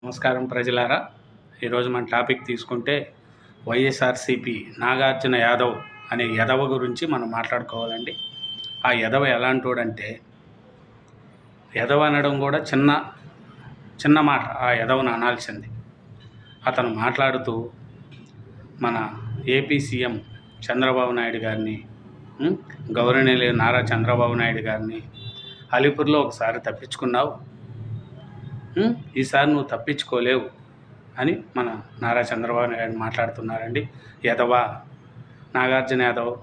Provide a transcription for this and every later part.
నమస్కారం ప్రజలారా. ఈరోజు మన టాపిక్ తీసుకుంటే వైఎస్ఆర్సిపి నాగార్జున యాదవ్ అనే యదవ గురించి మనం మాట్లాడుకోవాలండి. ఆ యదవ ఎలాంటోడంటే, యదవ అనడం కూడా చిన్న మాట. ఆ యదవను అనాల్సింది. అతను మాట్లాడుతూ మన ఏపీ సీఎం చంద్రబాబు నాయుడు గారిని, గౌరవనీయులు నారా చంద్రబాబు నాయుడు గారిని అలీపూర్లో ఒకసారి తప్పించుకున్నావు, ఈసారి నువ్వు తప్పించుకోలేవు అని మన నారా చంద్రబాబు నాయుడు మాట్లాడుతున్నారండి. యదవ నాగార్జున యాదవ్,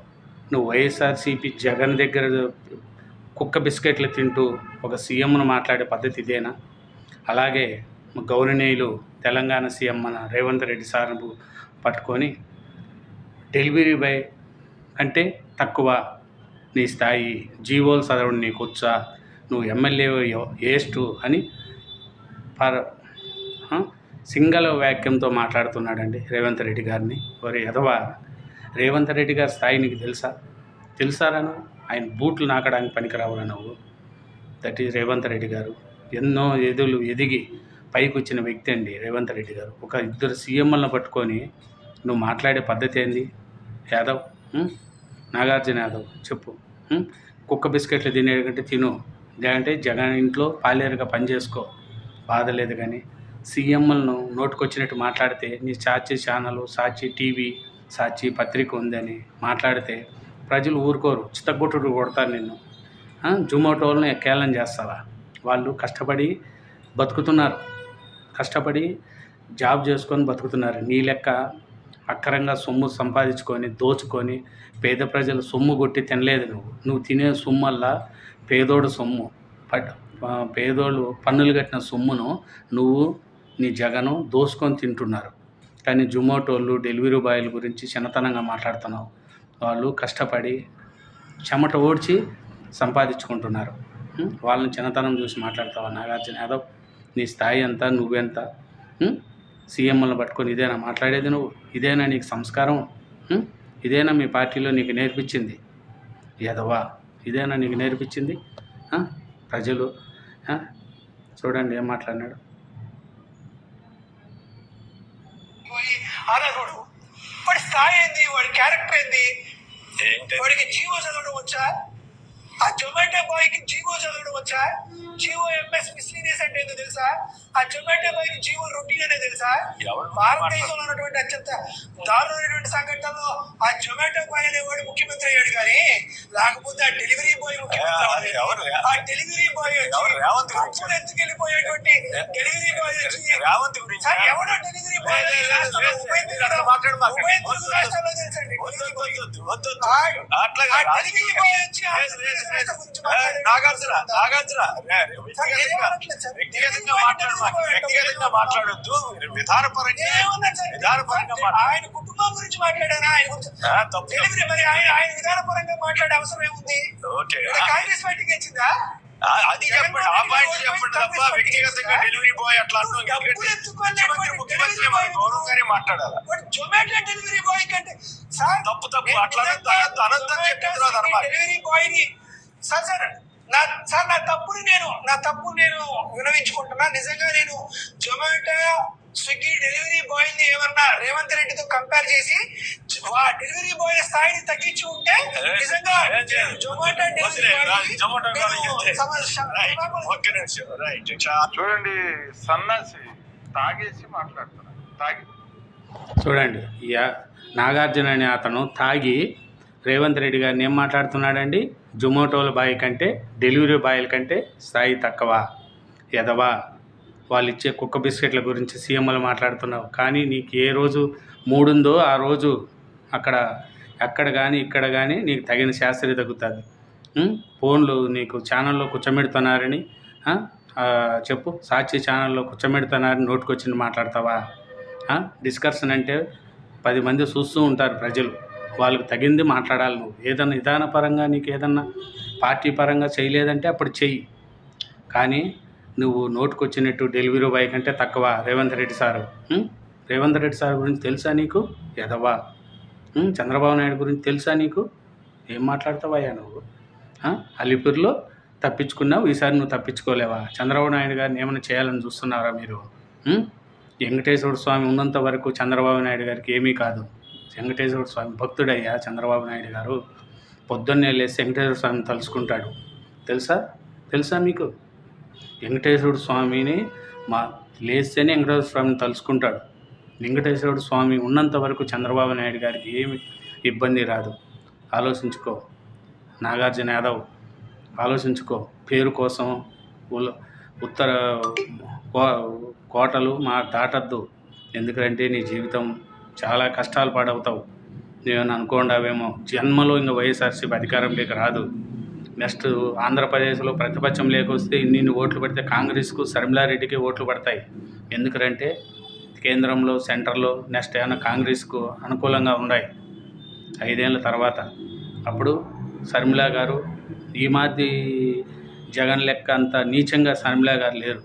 నువ్వు వైఎస్ఆర్సీపీ జగన్ దగ్గర కుక్క బిస్కెట్లు తింటూ ఒక సీఎంను మాట్లాడే పద్ధతి ఇదేనా? అలాగే గౌరవనీయులు తెలంగాణ సీఎం మన రేవంత్ రెడ్డి సార్ను పట్టుకొని డెలివరీ బాయ్ కంటే తక్కువ నీ స్థాయి, జీవోలు చదవడం నీకు వచ్చా, నువ్వు ఎమ్మెల్యే వేస్ట్ అని సింగల్ వాక్యంతో మాట్లాడుతున్నాడండి రేవంత్ రెడ్డి గారిని. మరి యదవ, రేవంత్ రెడ్డి గారి స్థాయి నీకు తెలుసారా? నువ్వు ఆయన బూట్లు నాకడానికి పనికిరావురా నువ్వు. దట్ ఈజ్ రేవంత్ రెడ్డి గారు. ఎన్నో ఎదిగి పైకి వచ్చిన వ్యక్తి అండి రేవంత్ రెడ్డి గారు. ఒక ఇద్దరు సీఎంలను పట్టుకొని నువ్వు మాట్లాడే పద్ధతి ఏంది? యాదవ్, నాగార్జున యాదవ్ చెప్పు. కుక్క బిస్కెట్లు తినేకంటే తిను, లేదంటే జగన్ ఇంట్లో పాలేరుగా పనిచేసుకో, బాధ లేదు. కానీ సీఎంలను నోటుకొచ్చినట్టు మాట్లాడితే, నీ సాక్షి ఛానల్, సాక్షి టీవీ, సాక్షి పత్రిక ఉందని మాట్లాడితే ప్రజలు ఊరుకోరు, చిత్తగొట్టుడు కొడతారు నిన్ను. జొమాటోలను కేలం చేస్తావా? వాళ్ళు కష్టపడి బతుకుతున్నారు, కష్టపడి జాబ్ చేసుకొని బతుకుతున్నారు. నీ లెక్క అక్కరంగా సొమ్ము సంపాదించుకొని దోచుకొని పేద ప్రజలు సొమ్ము కొట్టి తినలేదు. నువ్వు తినే సొమ్మల్లా పేదోడు సొమ్ము, పేదోళ్ళు పన్నులు కట్టిన సొమ్మును నువ్వు నీ జగను దోసుకొని తింటున్నారు. కానీ జొమాటోళ్ళు, డెలివరీ బాయ్ల గురించి చిన్నతనంగా మాట్లాడుతున్నావు. వాళ్ళు కష్టపడి చెమట ఓడ్చి సంపాదించుకుంటున్నారు. వాళ్ళని చిన్నతనం చూసి మాట్లాడతావా నాగార్జున యాదవ్? నీ స్థాయి ఎంత, నువ్వెంత? సీఎంలను పట్టుకొని ఇదేనా మాట్లాడేది నువ్వు? ఇదేనా నీకు సంస్కారం? ఇదేనా మీ పార్టీలో నీకు నేర్పించింది? యాదవా, ఇదేనా నీకు నేర్పించింది? ప్రజలు చూడండి ఏం మాట్లాడినాడు. వాడి స్థాయి ఏంది, వాడి క్యారెక్టర్ ఏంది, వాడికి జీవో చదవడం వచ్చా? ఆ జొమాటో బాయ్కి జీవో చదవడం వచ్చా? జీవో ఎంఎస్ మిస్లీనియస్ అంటే ఏందో తెలుసా? ఆ జొమాటో బాయ్కి జీవో రొటీన్ అనేది తెలుసా? భారతదేశంలో ఉన్నటువంటి అత్యంత దారుణమైనటువంటి సంఘటనలో ఆ జొమాటో బాయ్ అనేవాడు ముఖ్యమంత్రి అయ్యాడు, కానీ లేకపోతే ఆ డెలివరీ బాయ్ ముఖ్యమంత్రి. ఆ డెలివరీ బాయ్ అప్పుడు ఎందుకు వెళ్ళిపోయేటువంటి డెలివరీ బాయ్ వచ్చి ఎవడో డెలివరీ బాయ్ ఉభయ తెలుగు రాష్ట్రాల్లో తెలుసండి. డెలివరీ బాయ్ వచ్చి వ్యక్తిగతంగా మాట్లాడొద్దు, విధానపరంగా ఆయన కుటుంబం గురించి మాట్లాడానా? ఆయన గురించి మరి ఆయన విధానపరంగా మాట్లాడే అవసరం ఏముంది? కాంగ్రెస్ పార్టీకి వచ్చిందా? అది చెప్పండి, ఆ పాయింట్ చెప్పండి తప్ప వ్యక్తిగతంగా డెలివరీ బాయ్ అట్లా ముఖ్యమంత్రి గౌరవంగానే మాట్లాడాలి. జొమాటో డెలివరీ బాయ్ కంటే తప్పు అట్లా డెలివరీ బాయ్ ని సార్ నా తప్పుని నేను వినవించుకుంటున్నా. నిజంగా నేను జొమాటో, స్విగ్గీ డెలివరీ బాయ్ ని ఏమన్నా రేవంత్ రెడ్డితో కంపేర్ చేసి డెలివరీ బాయ్ స్థాయిని తగ్గించి ఉంటే నిజంగా జొమాటో చూడండి, సన్నాసి తాగేసి మాట్లాడుతున్నాడు. చూడండి, నాగార్జున అనే అతను తాగి రేవంత్ రెడ్డి గారిని ఏం మాట్లాడుతున్నాడండి? జొమాటోల బాయ్ కంటే, డెలివరీ బాయ్ల కంటే స్థాయి తక్కువ. యదవా, వాళ్ళు ఇచ్చే కుక్క బిస్కెట్ల గురించి సీఎంలు మాట్లాడుతున్నావు. కానీ నీకు ఏ రోజు మూడుందో ఆ రోజు అక్కడ కానీ ఇక్కడ కానీ నీకు తగిన శాస్త్రి తగ్గుతుంది. ఫోన్లు నీకు ఛానల్లో కూర్చోబెడుతున్నారని చెప్పు. సాక్షి ఛానల్లో కూర్చోబెడుతున్నారని నోటుకొచ్చింది మాట్లాడతావా? డిస్కషన్ అంటే 10 మంది చూస్తూ ఉంటారు ప్రజలు, వాళ్ళకు తగింది మాట్లాడాలి. నువ్వు ఏదన్నా విధానపరంగా నీకు ఏదన్నా పార్టీ పరంగా చేయలేదంటే అప్పుడు చెయ్యి. కానీ నువ్వు నోటుకొచ్చినట్టు డెలివరీ బాయ్ కంటే తక్కువ రేవంత్ రెడ్డి సారు. రేవంత్ రెడ్డి సార్ గురించి తెలుసా నీకు? యదవా, చంద్రబాబు నాయుడు గురించి తెలుసా నీకు? ఏం మాట్లాడతావయ్యా నువ్వు? అలీపూర్లో తప్పించుకున్నావు, ఈసారి నువ్వు తప్పించుకోలేవా? చంద్రబాబు నాయుడు గారిని ఏమైనా చేయాలని చూస్తున్నారా మీరు? వెంకటేశ్వర స్వామి ఉన్నంత వరకు చంద్రబాబు నాయుడు గారికి ఏమీ కాదు. వెంకటేశ్వర స్వామి భక్తుడయ్యా చంద్రబాబు నాయుడు గారు. పొద్దున్నే లేచి వెంకటేశ్వర స్వామిని తలుచుకుంటాడు. తెలుసా మీకు? వెంకటేశ్వర స్వామిని లేస్తేనే వెంకటేశ్వర స్వామిని తలుచుకుంటాడు. వెంకటేశ్వర స్వామి ఉన్నంత వరకు చంద్రబాబు నాయుడు గారికి ఏమి ఇబ్బంది రాదు. ఆలోచించుకో నాగార్జున యాదవ్, ఆలోచించుకో. పేరు కోసం ఉత్తర కోటలు దాటద్దు. ఎందుకంటే నీ జీవితం చాలా కష్టాలు పాడవుతావు. నువ్వేమన్నా అనుకోండావేమో జన్మలో ఇంకా వైఎస్ఆర్సీపీ అధికారంలోకి రాదు. నెక్స్ట్ ఆంధ్రప్రదేశ్లో ప్రతిపక్షం లేకొస్తే ఇన్ని ఓట్లు పడితే కాంగ్రెస్కు శర్మిలారెడ్డికి ఓట్లు పడతాయి. ఎందుకంటే కేంద్రంలో సెంటర్లో నెక్స్ట్ ఏమైనా కాంగ్రెస్కు అనుకూలంగా ఉన్నాయి 5 ఏళ్ళ తర్వాత. అప్పుడు శర్మిలా గారు ఈ మాది జగన్ లెక్క అంత నీచంగా శర్మిలా గారు లేరు.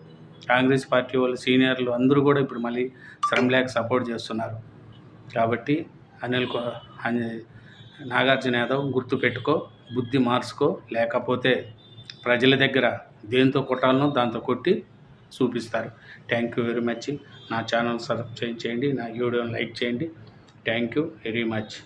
కాంగ్రెస్ పార్టీ వాళ్ళు సీనియర్లు అందరూ కూడా ఇప్పుడు మళ్ళీ శర్మిలాకి సపోర్ట్ చేస్తున్నారు. కాబట్టి నాగార్జున యాదవ్ గుర్తుపెట్టుకో, బుద్ధి మార్చుకో. లేకపోతే ప్రజల దగ్గర దేంతో కొట్టాలనో దాంతో కొట్టి చూపిస్తారు. Thank you very much. నా ఛానల్ సబ్స్క్రైబ్ చేయండి, నా వీడియోని లైక్ చేయండి. Thank you very much.